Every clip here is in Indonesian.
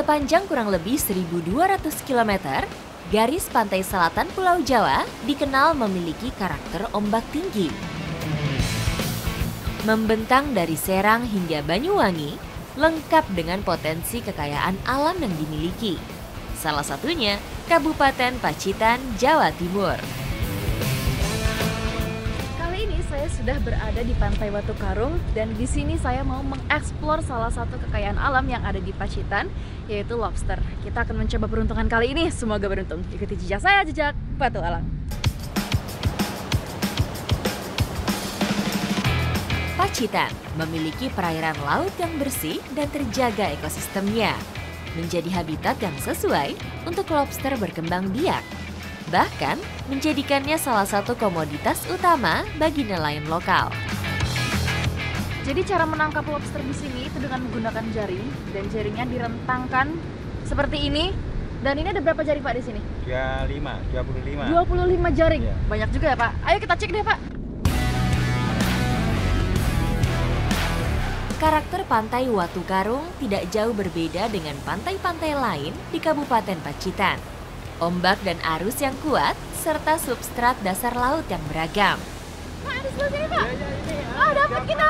Sepanjang kurang lebih 1.200 km, garis pantai selatan Pulau Jawa dikenal memiliki karakter ombak tinggi. Membentang dari Serang hingga Banyuwangi, lengkap dengan potensi kekayaan alam yang dimiliki. Salah satunya Kabupaten Pacitan, Jawa Timur. Saya sudah berada di Pantai Watu Karung dan di sini saya mau mengeksplor salah satu kekayaan alam yang ada di Pacitan, yaitu lobster. Kita akan mencoba peruntungan kali ini, semoga beruntung. Ikuti jejak saya, jejak petualang. Pacitan memiliki perairan laut yang bersih dan terjaga ekosistemnya, menjadi habitat yang sesuai untuk lobster berkembang biak. Bahkan menjadikannya salah satu komoditas utama bagi nelayan lokal. Jadi cara menangkap lobster di sini itu dengan menggunakan jaring, dan jaringnya direntangkan seperti ini. Dan ini ada berapa jaring Pak di sini? 25 jaring. Ya. Banyak juga ya Pak. Ayo kita cek deh Pak. Karakter pantai Watu Karung tidak jauh berbeda dengan pantai-pantai lain di Kabupaten Pacitan. Ombak dan arus yang kuat, serta substrat dasar laut yang beragam. Pak, ada sebelah sini Pak. Dapat kita.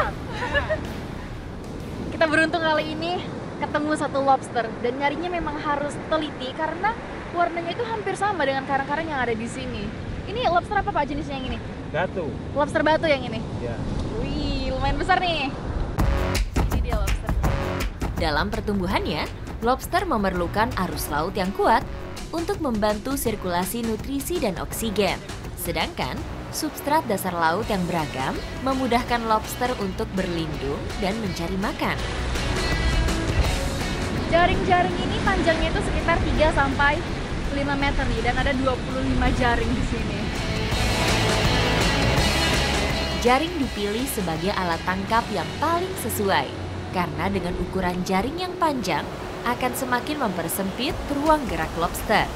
Kita beruntung kali ini ketemu satu lobster. Dan nyarinya memang harus teliti karena warnanya itu hampir sama dengan karang-karang yang ada di sini. Ini lobster apa Pak jenisnya yang ini? Batu. Lobster batu yang ini? Ya. Wih, lumayan besar nih. Ini dia lobster. Dalam pertumbuhannya, lobster memerlukan arus laut yang kuat untuk membantu sirkulasi nutrisi dan oksigen. Sedangkan substrat dasar laut yang beragam memudahkan lobster untuk berlindung dan mencari makan. Jaring-jaring ini panjangnya itu sekitar 3 sampai 5 meter nih, dan ada 25 jaring di sini. Jaring dipilih sebagai alat tangkap yang paling sesuai karena dengan ukuran jaring yang panjang akan semakin mempersempit ruang gerak lobster.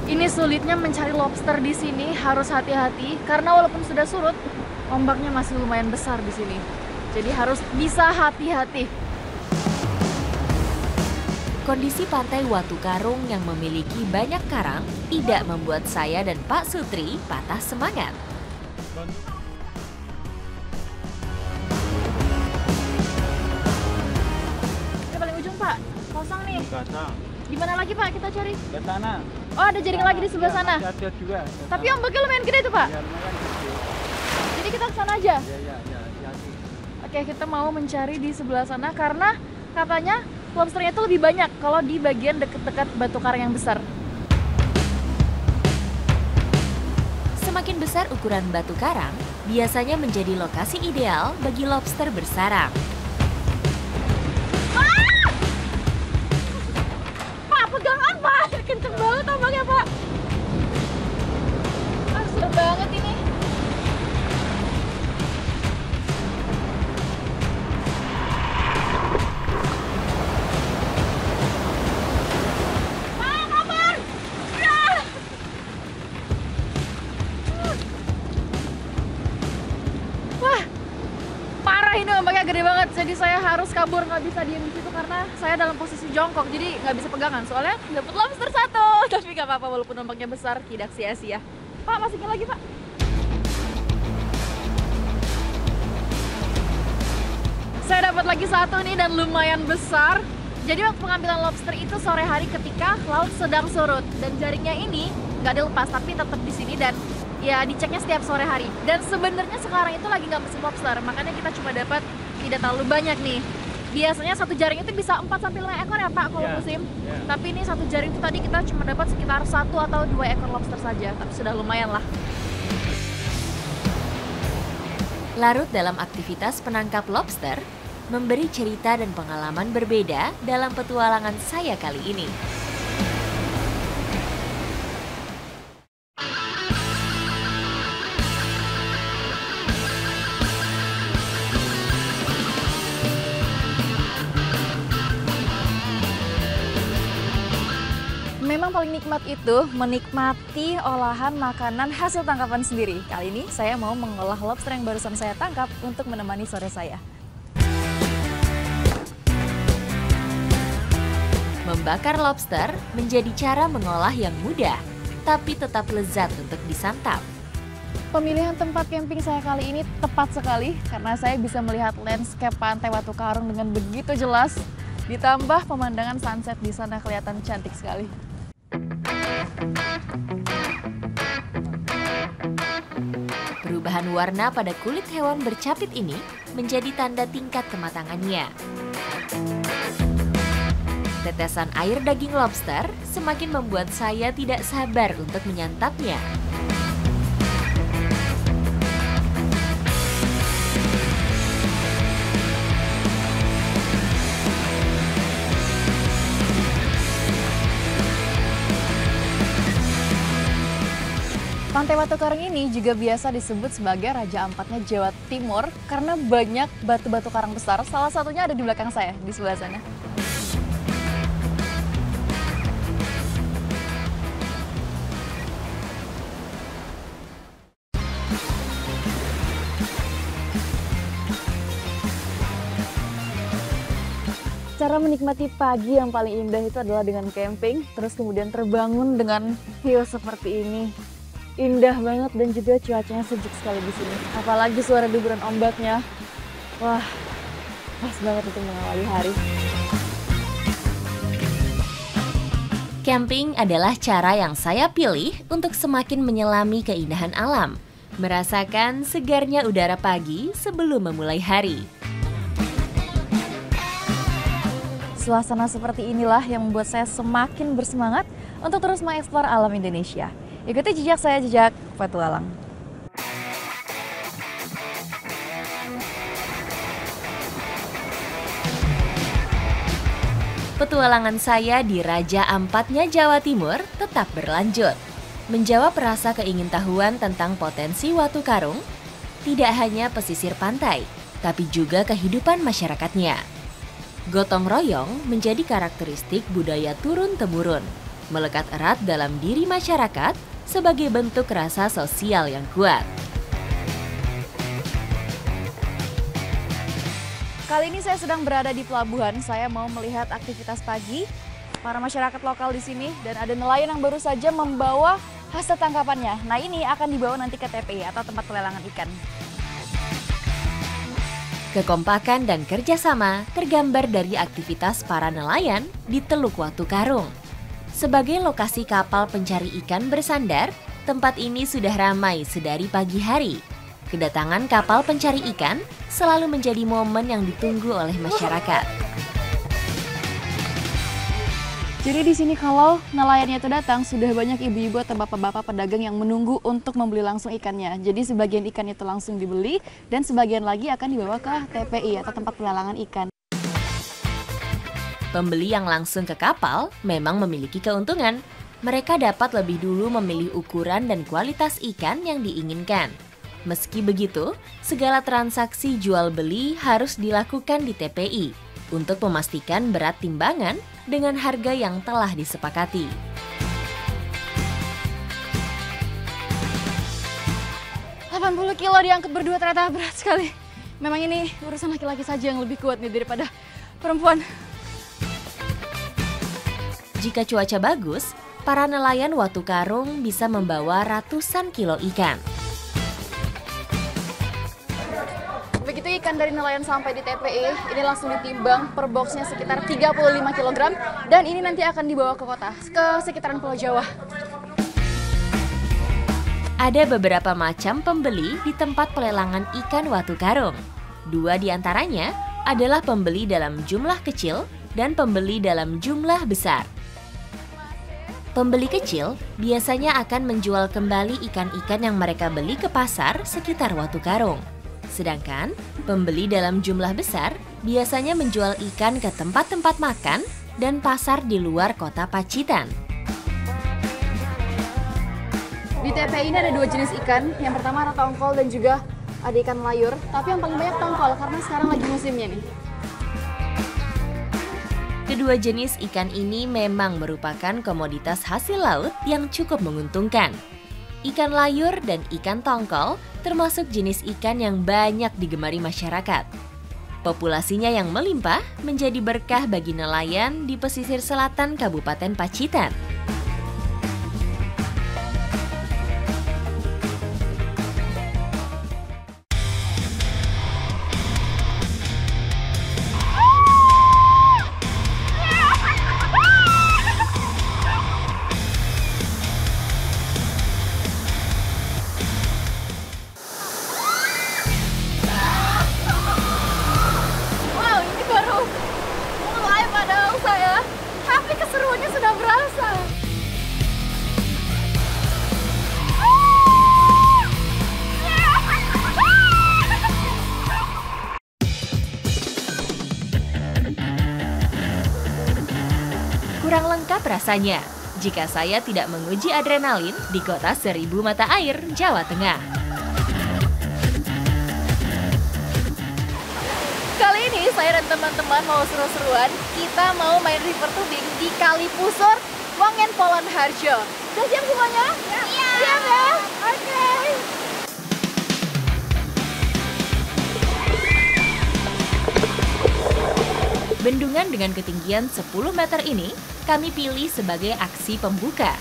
Ini sulitnya mencari lobster di sini, harus hati-hati karena walaupun sudah surut, ombaknya masih lumayan besar di sini. Jadi harus bisa hati-hati. Kondisi pantai Watu Karung yang memiliki banyak karang tidak membuat saya dan Pak Sutri patah semangat. Pak, kosong nih. Kosong. Di mana lagi Pak kita cari? Ke sana. Oh, ada jaring lagi di sebelah sana. Ada juga. Tapi ombaknya lumayan gede tuh Pak. Ya, lumayan gede. Jadi kita ke sana aja. Ya. Oke, kita mau mencari di sebelah sana karena katanya lobsternya itu lebih banyak kalau di bagian dekat-dekat batu karang yang besar. Semakin besar ukuran batu karang, biasanya menjadi lokasi ideal bagi lobster bersarang. Pegangan Pak, kenceng banget ombaknya Pak. Seru banget ini. Pak, kabar? Ya. Wah, parah ini ombaknya gede banget. Jadi saya harus kabur, nggak bisa diem di situ karena saya dalam posisi jongkok, jadi nggak bisa pegangan. Soalnya dapat lobster satu, tapi nggak apa-apa walaupun ombaknya besar, tidak sia-sia. Pak, masukin lagi Pak. Saya dapat lagi satu nih dan lumayan besar. Jadi waktu pengambilan lobster itu sore hari ketika laut sedang surut, dan jaringnya ini nggak dilepas tapi tetap di sini dan ya diceknya setiap sore hari. Dan sebenarnya sekarang itu lagi nggak musim lobster, makanya kita cuma dapat tidak terlalu banyak nih. Biasanya satu jaring itu bisa 4-5 ekor ya Pak kalau musim. Tapi ini satu jaring itu tadi kita cuma dapat sekitar 1 atau 2 ekor lobster saja. Tapi sudah lumayan lah. Larut dalam aktivitas penangkap lobster, memberi cerita dan pengalaman berbeda dalam petualangan saya kali ini. Memang paling nikmat itu menikmati olahan makanan hasil tangkapan sendiri. Kali ini saya mau mengolah lobster yang barusan saya tangkap untuk menemani sore saya. Membakar lobster menjadi cara mengolah yang mudah, tapi tetap lezat untuk disantap. Pemilihan tempat camping saya kali ini tepat sekali karena saya bisa melihat landscape pantai Watu Karung dengan begitu jelas. Ditambah pemandangan sunset di sana kelihatan cantik sekali. Perubahan warna pada kulit hewan bercapit ini menjadi tanda tingkat kematangannya. Tetesan air daging lobster semakin membuat saya tidak sabar untuk menyantapnya. Pantai Watu Karung ini juga biasa disebut sebagai Raja Ampatnya Jawa Timur karena banyak batu-batu karang besar. Salah satunya ada di belakang saya, di sebelah sana. Cara menikmati pagi yang paling indah itu adalah dengan camping, terus kemudian terbangun dengan view seperti ini. Indah banget dan juga cuacanya sejuk sekali di sini. Apalagi suara deburan ombaknya. Wah, pas banget untuk mengawali hari. Camping adalah cara yang saya pilih untuk semakin menyelami keindahan alam, merasakan segarnya udara pagi sebelum memulai hari. Suasana seperti inilah yang membuat saya semakin bersemangat untuk terus mengeksplor alam Indonesia. Ikuti jejak saya, jejak petualang. Petualangan saya di Raja Ampatnya Jawa Timur tetap berlanjut. Menjawab rasa keingintahuan tentang potensi Watu Karung, tidak hanya pesisir pantai, tapi juga kehidupan masyarakatnya. Gotong royong menjadi karakteristik budaya turun-temurun, melekat erat dalam diri masyarakat sebagai bentuk rasa sosial yang kuat. Kali ini saya sedang berada di pelabuhan. Saya mau melihat aktivitas pagi para masyarakat lokal di sini dan ada nelayan yang baru saja membawa hasil tangkapannya. Nah, ini akan dibawa nanti ke TPI atau tempat pelelangan ikan. Kekompakan dan kerjasama tergambar dari aktivitas para nelayan di Teluk Watu Karung. Sebagai lokasi kapal pencari ikan bersandar, tempat ini sudah ramai sedari pagi hari. Kedatangan kapal pencari ikan selalu menjadi momen yang ditunggu oleh masyarakat. Jadi di sini kalau nelayannya itu datang, sudah banyak ibu-ibu atau bapak-bapak pedagang yang menunggu untuk membeli langsung ikannya. Jadi sebagian ikan itu langsung dibeli dan sebagian lagi akan dibawa ke TPI atau tempat pelelangan ikan. Pembeli yang langsung ke kapal memang memiliki keuntungan. Mereka dapat lebih dulu memilih ukuran dan kualitas ikan yang diinginkan. Meski begitu, segala transaksi jual-beli harus dilakukan di TPI untuk memastikan berat timbangan dengan harga yang telah disepakati. $80 kilo diangkut berdua ternyata berat sekali. Memang ini urusan laki-laki saja yang lebih kuat nih daripada perempuan. Jika cuaca bagus, para nelayan Watu Karung bisa membawa ratusan kilo ikan. Begitu ikan dari nelayan sampai di TPI, ini langsung ditimbang per boxnya sekitar 35 kg dan ini nanti akan dibawa ke kota, ke sekitaran Pulau Jawa. Ada beberapa macam pembeli di tempat pelelangan ikan Watu Karung. Dua di antaranya adalah pembeli dalam jumlah kecil dan pembeli dalam jumlah besar. Pembeli kecil biasanya akan menjual kembali ikan-ikan yang mereka beli ke pasar sekitar Watu Karung. Sedangkan pembeli dalam jumlah besar biasanya menjual ikan ke tempat-tempat makan dan pasar di luar kota Pacitan. Di TPI ini ada dua jenis ikan. Yang pertama ada tongkol dan juga ada ikan layur. Tapi yang paling banyak tongkol karena sekarang lagi musimnya nih. Kedua jenis ikan ini memang merupakan komoditas hasil laut yang cukup menguntungkan. Ikan layur dan ikan tongkol termasuk jenis ikan yang banyak digemari masyarakat. Populasinya yang melimpah menjadi berkah bagi nelayan di pesisir selatan Kabupaten Pacitan. Keseruannya sudah berasa. Kurang lengkap rasanya jika saya tidak menguji adrenalin di kota 1000 mata air, Jawa Tengah. Kali ini saya dan teman-teman mau seru-seruan. Kita mau main river tubing di Kali Pusur, Wangen Polon Harjo. Udah siap semuanya? Iya. Siap ya? Oke. Bendungan dengan ketinggian 10 meter ini kami pilih sebagai aksi pembuka.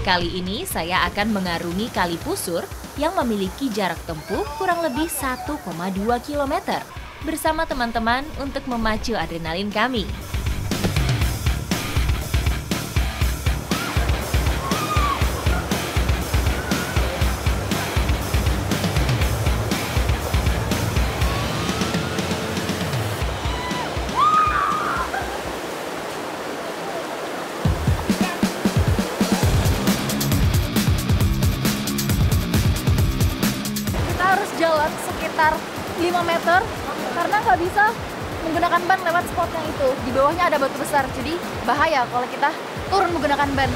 Kali ini saya akan mengarungi Kali Pusur yang memiliki jarak tempuh kurang lebih 1,2 km bersama teman-teman untuk memacu adrenalin kami. Jalan sekitar 5 meter karena nggak bisa menggunakan ban lewat spot yang itu. Di bawahnya ada batu besar, jadi bahaya kalau kita turun menggunakan ban.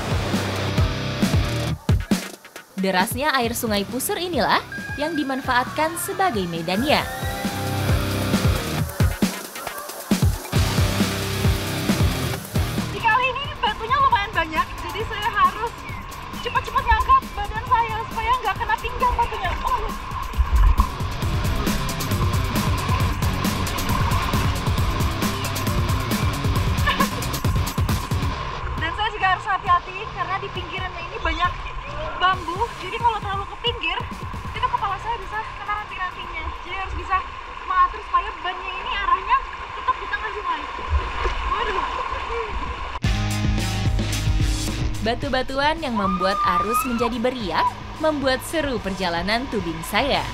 Derasnya air Sungai Pusur inilah yang dimanfaatkan sebagai medannya. Di kali ini batunya lumayan banyak, jadi saya harus cepat-cepat ngangkat badan saya supaya nggak kena pinggang batunya. Harus hati-hati karena di pinggirannya ini banyak bambu, jadi kalau terlalu ke pinggir itu kepala saya bisa kena ranting-rantingnya. Jadi harus bisa mengatur supaya bannya ini arahnya tetap di tengah sungai. Waduh. Batu-batuan yang membuat arus menjadi beriak membuat seru perjalanan tubing saya.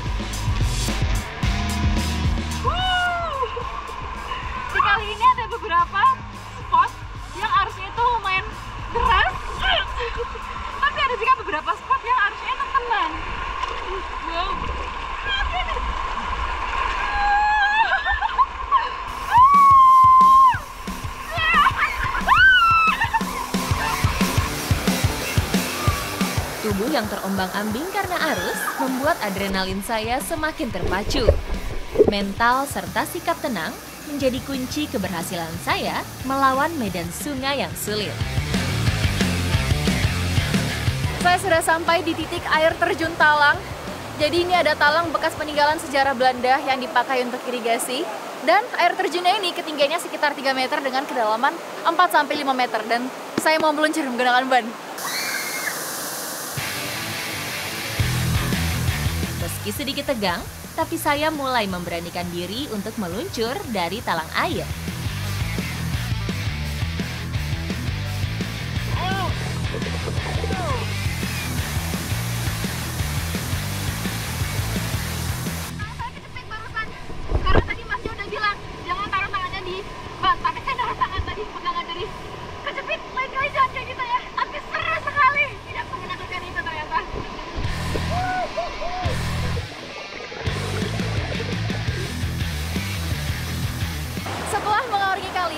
Di kali ini ada beberapa spot yang arusnya itu lumayan deras, tapi ada juga beberapa spot yang arusnya itu tenang. Wow. Tubuh yang terombang-ambing karena arus membuat adrenalin saya semakin terpacu. Mental serta sikap tenang menjadi kunci keberhasilan saya melawan medan sungai yang sulit. Saya sudah sampai di titik air terjun Talang. Jadi ini ada talang bekas peninggalan sejarah Belanda yang dipakai untuk irigasi. Dan air terjunnya ini ketinggiannya sekitar 3 meter dengan kedalaman 4-5 meter. Dan saya mau meluncur menggunakan ban. Meski sedikit tegang, tapi saya mulai memberanikan diri untuk meluncur dari talang air.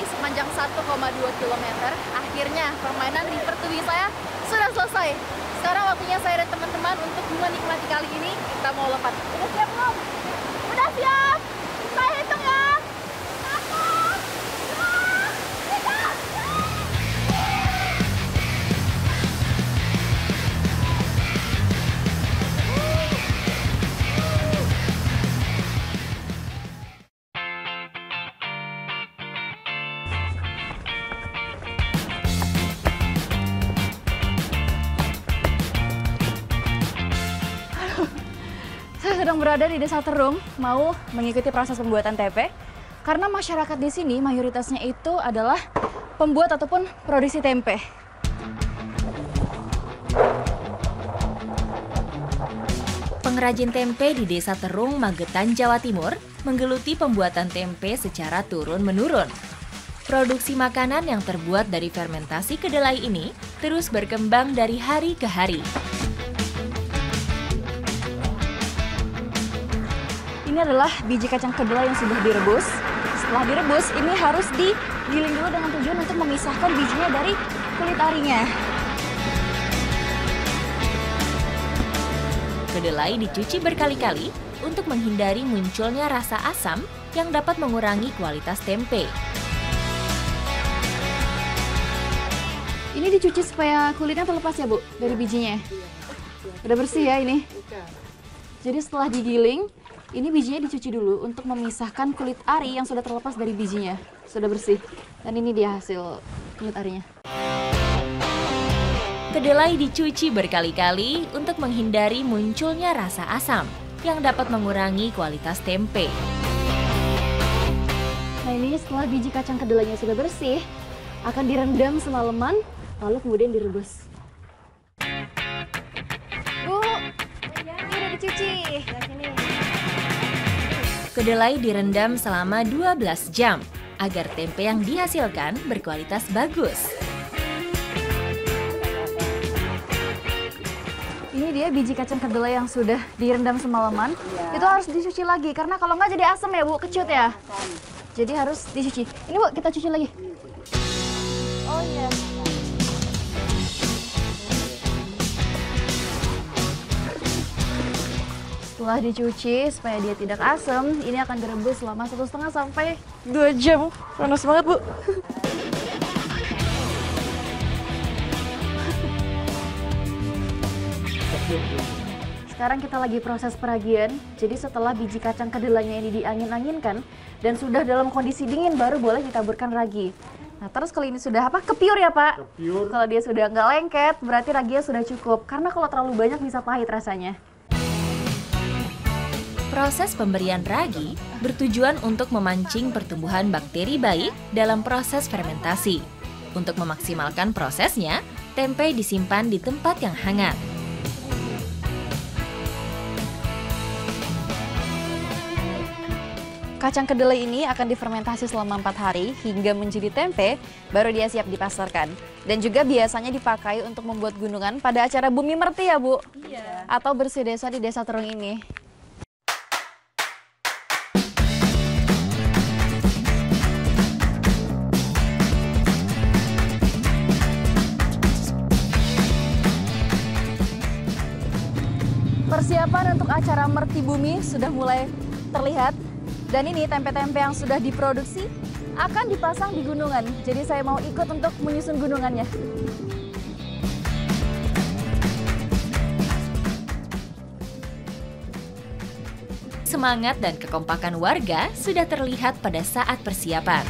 Sepanjang 1,2 km, akhirnya permainan river tubing saya sudah selesai. Sekarang waktunya saya dan teman-teman untuk menikmati kali ini. Kita mau lompat. Udah siap belum? Udah siap! Saya hitung ya! 1, 2, 3. sedang berada di Desa Terung, mau mengikuti proses pembuatan tempe. Karena masyarakat di sini mayoritasnya itu adalah pembuat ataupun produksi tempe. Pengrajin tempe di Desa Terung, Magetan, Jawa Timur menggeluti pembuatan tempe secara turun-menurun. Produksi makanan yang terbuat dari fermentasi kedelai ini terus berkembang dari hari ke hari. Ini adalah biji kacang kedelai yang sudah direbus. Setelah direbus, ini harus digiling dulu dengan tujuan untuk memisahkan bijinya dari kulit arinya. Kedelai dicuci berkali-kali untuk menghindari munculnya rasa asam yang dapat mengurangi kualitas tempe. Ini dicuci supaya kulitnya terlepas ya, Bu, dari bijinya. Udah bersih ya ini. Jadi setelah digiling, ini bijinya dicuci dulu untuk memisahkan kulit ari yang sudah terlepas dari bijinya. Sudah bersih. Dan ini dia hasil kulit arinya. Kedelai dicuci berkali-kali untuk menghindari munculnya rasa asam yang dapat mengurangi kualitas tempe. Nah ini setelah biji kacang kedelainya sudah bersih, akan direndam semalaman, lalu kemudian direbus. Bu, ini udah dicuci. Kedelai direndam selama 12 jam agar tempe yang dihasilkan berkualitas bagus. Ini dia biji kacang kedelai yang sudah direndam semalaman. Itu harus dicuci lagi karena kalau nggak jadi asam ya, Bu, kecut ya. Jadi harus dicuci. Ini, Bu, kita cuci lagi. Oh iya. Setelah dicuci supaya dia tidak asam, ini akan direbus selama 1,5 sampai 2 jam. Panas banget, Bu. Sekarang kita lagi proses peragian. Jadi setelah biji kacang kedelainya ini diangin-anginkan dan sudah dalam kondisi dingin, baru boleh ditaburkan ragi. Nah, terus kalau ini sudah apa? Kepiur ya, Pak? Kepiur. Kalau dia sudah nggak lengket, berarti raginya sudah cukup. Karena kalau terlalu banyak bisa pahit rasanya. Proses pemberian ragi bertujuan untuk memancing pertumbuhan bakteri baik dalam proses fermentasi. Untuk memaksimalkan prosesnya, tempe disimpan di tempat yang hangat. Kacang kedelai ini akan difermentasi selama 4 hari hingga menjadi tempe, baru dia siap dipasarkan. Dan juga biasanya dipakai untuk membuat gunungan pada acara Bumi Merti ya, Bu? Iya. Atau bersih desa di Desa Terung ini. Persiapan untuk acara Merti Bumi sudah mulai terlihat. Dan ini tempe-tempe yang sudah diproduksi akan dipasang di gunungan. Jadi saya mau ikut untuk menyusun gunungannya. Semangat dan kekompakan warga sudah terlihat pada saat persiapan.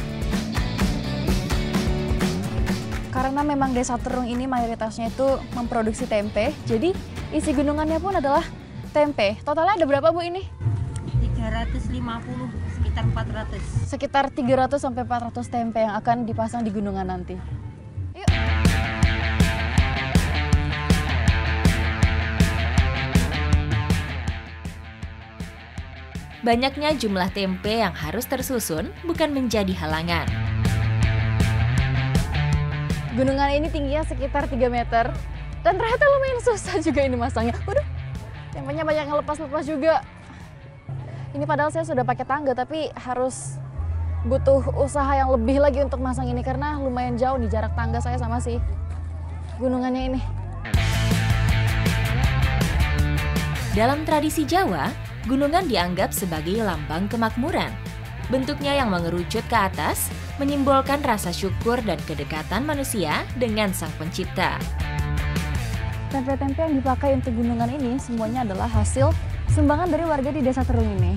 Karena memang Desa Terung ini mayoritasnya itu memproduksi tempe, jadi isi gunungannya pun adalah tempe. Totalnya ada berapa, Bu, ini? 350, sekitar 400. Sekitar 300 sampai 400 tempe yang akan dipasang di gunungan nanti. Yuk. Banyaknya jumlah tempe yang harus tersusun bukan menjadi halangan. Gunungan ini tingginya sekitar 3 meter. Dan ternyata lumayan susah juga ini masangnya. Waduh, tempenya banyak yang lepas-lepas juga. Ini padahal saya sudah pakai tangga, tapi harus butuh usaha yang lebih lagi untuk masang ini. Karena lumayan jauh nih jarak tangga saya sama si gunungannya ini. Dalam tradisi Jawa, gunungan dianggap sebagai lambang kemakmuran. Bentuknya yang mengerucut ke atas menyimbolkan rasa syukur dan kedekatan manusia dengan Sang Pencipta. Tempe-tempe yang dipakai untuk gunungan ini semuanya adalah hasil sumbangan dari warga di Desa Terung ini.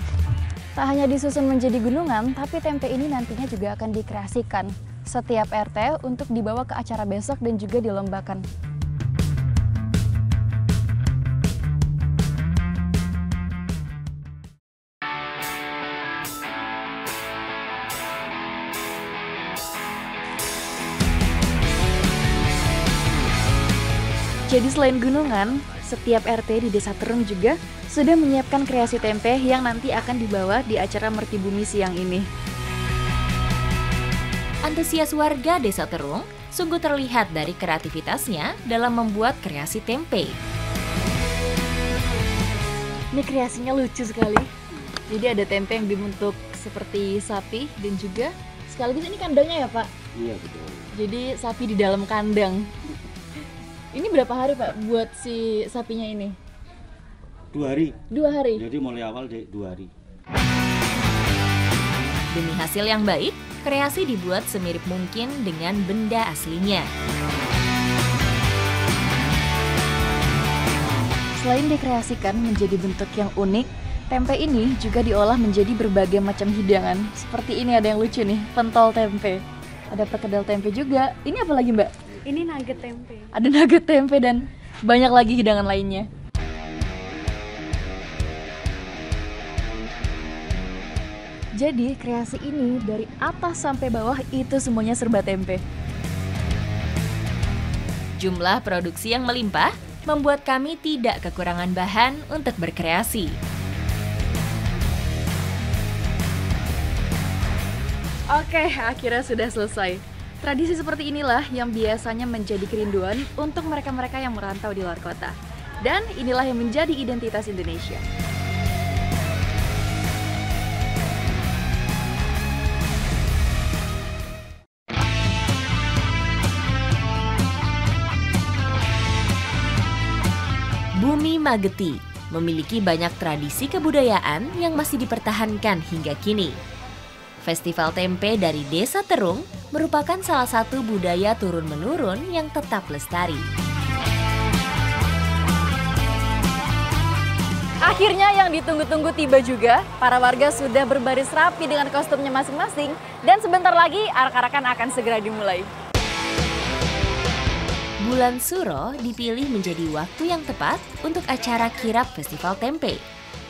Tak hanya disusun menjadi gunungan, tapi tempe ini nantinya juga akan dikreasikan setiap RT untuk dibawa ke acara besok dan juga dilombakan. Jadi selain gunungan, setiap RT di Desa Terung juga sudah menyiapkan kreasi tempe yang nanti akan dibawa di acara Merti Bumi siang ini. Antusias warga Desa Terung sungguh terlihat dari kreativitasnya dalam membuat kreasi tempe. Ini kreasinya lucu sekali. Jadi ada tempe yang dibentuk seperti sapi dan juga sekaligus ini kandangnya ya Pak? Iya betul. Jadi sapi di dalam kandang. Ini berapa hari Pak buat si sapinya ini? 2 hari. 2 hari? Jadi mulai awal 2 hari. Demi hasil yang baik, kreasi dibuat semirip mungkin dengan benda aslinya. Selain dikreasikan menjadi bentuk yang unik, tempe ini juga diolah menjadi berbagai macam hidangan. Seperti ini ada yang lucu nih, pentol tempe. Ada perkedel tempe juga. Ini apa lagi Mbak? Ini nugget tempe. Ada nugget tempe dan banyak lagi hidangan lainnya. Jadi kreasi ini dari atas sampai bawah itu semuanya serba tempe. Jumlah produksi yang melimpah membuat kami tidak kekurangan bahan untuk berkreasi. Oke, akhirnya sudah selesai. Tradisi seperti inilah yang biasanya menjadi kerinduan untuk mereka-mereka yang merantau di luar kota. Dan inilah yang menjadi identitas Indonesia. Bumi Mageti memiliki banyak tradisi kebudayaan yang masih dipertahankan hingga kini. Festival tempe dari Desa Terung merupakan salah satu budaya turun-menurun yang tetap lestari. Akhirnya yang ditunggu-tunggu tiba juga. Para warga sudah berbaris rapi dengan kostumnya masing-masing. Dan sebentar lagi arak-arakan akan segera dimulai. Bulan Suro dipilih menjadi waktu yang tepat untuk acara kirap Festival Tempe.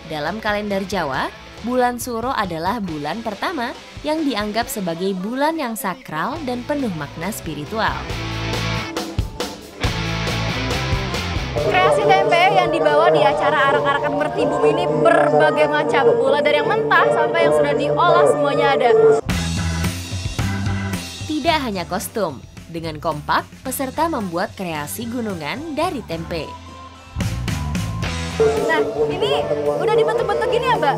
Dalam kalender Jawa, bulan Suro adalah bulan pertama yang dianggap sebagai bulan yang sakral dan penuh makna spiritual. Kreasi tempe yang dibawa di acara arak-arakan Merti Bumi ini berbagai macam. Mulai dari yang mentah sampai yang sudah diolah semuanya ada. Tidak hanya kostum, dengan kompak peserta membuat kreasi gunungan dari tempe. Nah, ini udah dibentuk-bentuk gini ya, Mbak?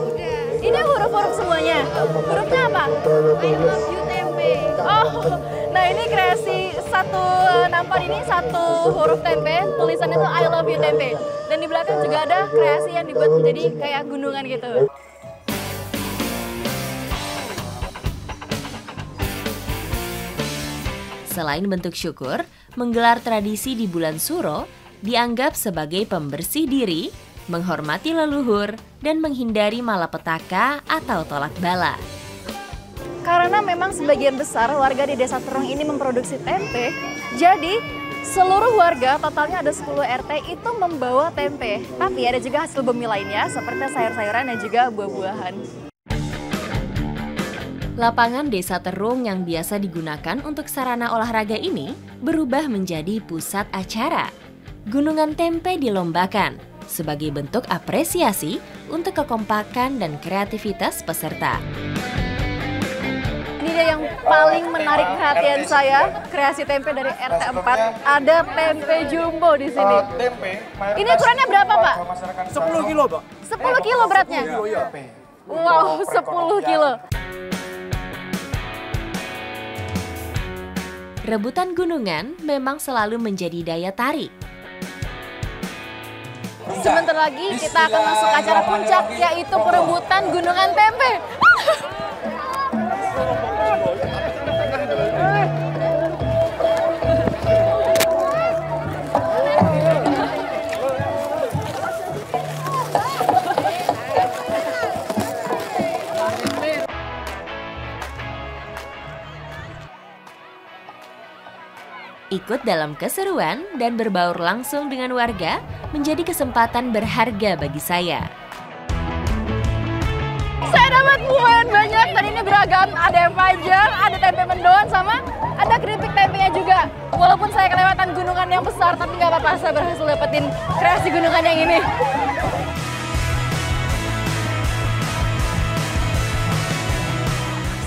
Ini huruf-huruf semuanya. Hurufnya apa? I love you tempe. Oh, nah ini kreasi satu nampan ini satu huruf tempe, tulisannya itu I love you tempe. Dan di belakang juga ada kreasi yang dibuat menjadi kayak gunungan gitu. Selain bentuk syukur, menggelar tradisi di bulan Suro dianggap sebagai pembersih diri, menghormati leluhur, dan menghindari malapetaka atau tolak bala. Karena memang sebagian besar warga di Desa Terung ini memproduksi tempe, jadi seluruh warga, totalnya ada 10 RT itu membawa tempe. Tapi ada juga hasil bumi lainnya seperti sayur-sayuran dan juga buah-buahan. Lapangan Desa Terung yang biasa digunakan untuk sarana olahraga ini berubah menjadi pusat acara. Gunungan tempe dilombakan sebagai bentuk apresiasi untuk kekompakan dan kreativitas peserta. Ini dia yang paling menarik perhatian saya, kreasi tempe dari RT 4. Ada tempe jumbo di sini. Ini ukurannya berapa, Pak? 10 kilo, Pak. 10 kilo beratnya? Wow, 10 kilo. Rebutan gunungan memang selalu menjadi daya tarik. Sebentar lagi kita akan masuk acara puncak, yaitu perebutan gunungan tempe. Ikut dalam keseruan dan berbaur langsung dengan warga menjadi kesempatan berharga bagi saya. Saya dapat lumayan banyak dan ini beragam. Ada yang panjang, ada tempe mendoan, sama ada keripik tempenya juga. Walaupun saya kelewatan gunungan gunungan yang besar, tapi nggak apa-apa, saya berhasil dapetin kreasi gunungan yang ini.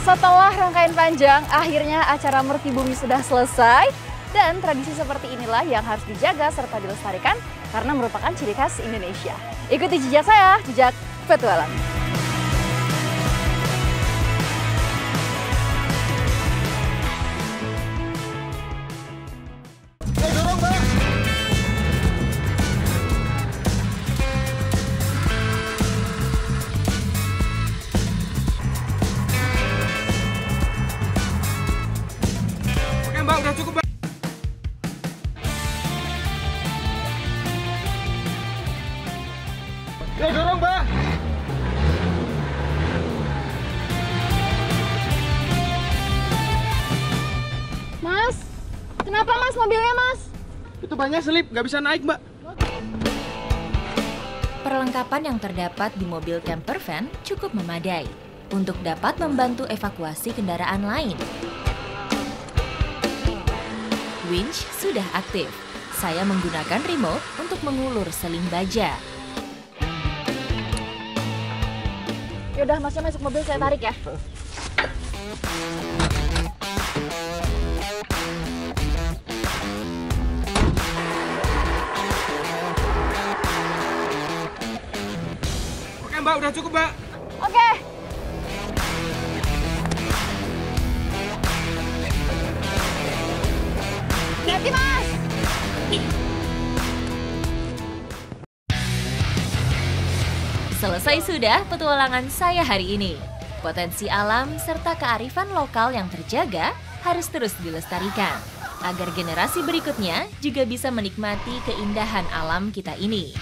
Setelah rangkaian panjang, akhirnya acara Merti Bumi sudah selesai. Dan tradisi seperti inilah yang harus dijaga serta dilestarikan karena merupakan ciri khas Indonesia. Ikuti jejak saya, jejak petualang. Oke Mbak, udah cukup Mbak. Ayo dorong Mbak. Mas, kenapa Mas mobilnya Mas? Itu banyak selip, nggak bisa naik Mbak. Perlengkapan yang terdapat di mobil camper van cukup memadai untuk dapat membantu evakuasi kendaraan lain. Winch sudah aktif. Saya menggunakan remote untuk mengulur seling baja. Yaudah, Masnya masuk mobil, saya tarik ya. Oke Mbak, udah cukup Mbak. Oke. Hati Mas. Selesai sudah petualangan saya hari ini. Potensi alam serta kearifan lokal yang terjaga harus terus dilestarikan agar generasi berikutnya juga bisa menikmati keindahan alam kita ini.